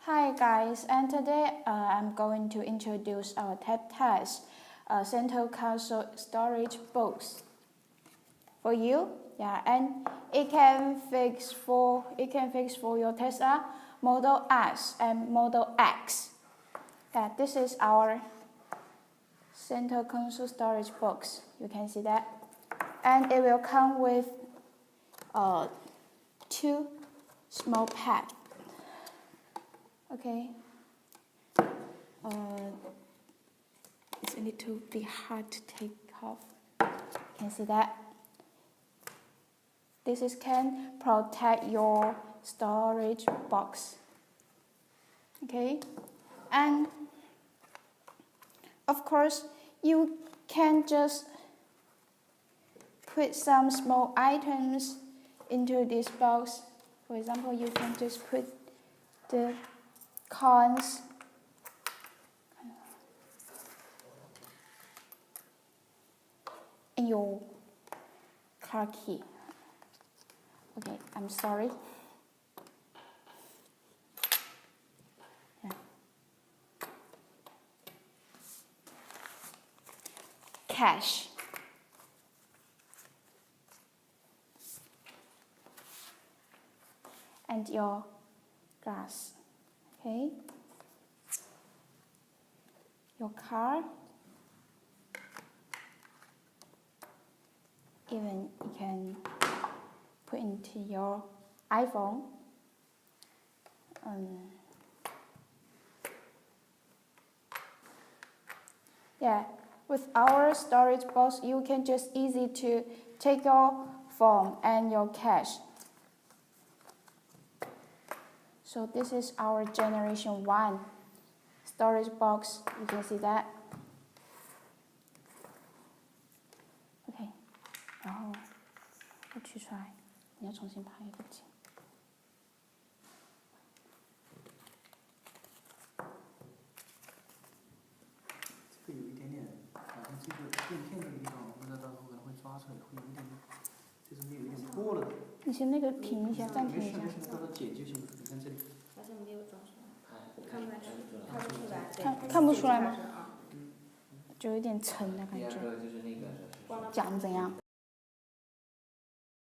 Hi guys, and today I'm going to introduce our TAPTES central console storage box for you. Yeah, and it can fix for your Tesla Model S and Model X. Yeah, this is our central console storage box. You can see that, and it will come with two small pads. Okay. It's a little bit hard to take off. You can see that. This can protect your storage box. Okay. And of course, you can just put some small items into this box. For example, you can just put the coins in your car key. Okay, I'm sorry. Yeah. Cash. And your glass. Okay. Your car. Even you can put into your iPhone. Yeah, with our storage box, you can just easy to take your phone and your cash. So this is our generation 1 storage box. You can see that. Okay. 然后我取出来，你要重新拍一个景。这个有一点点，好像这个垫片这个地方，我不知道到时候可能会抓出来，会有一点，就是没有一点过了。你先那个停一下，暂停一下。没事，到时候剪就行。你看这里。好像没有装出来，看不出来，看不出来吗？就有点沉的感觉。讲怎样？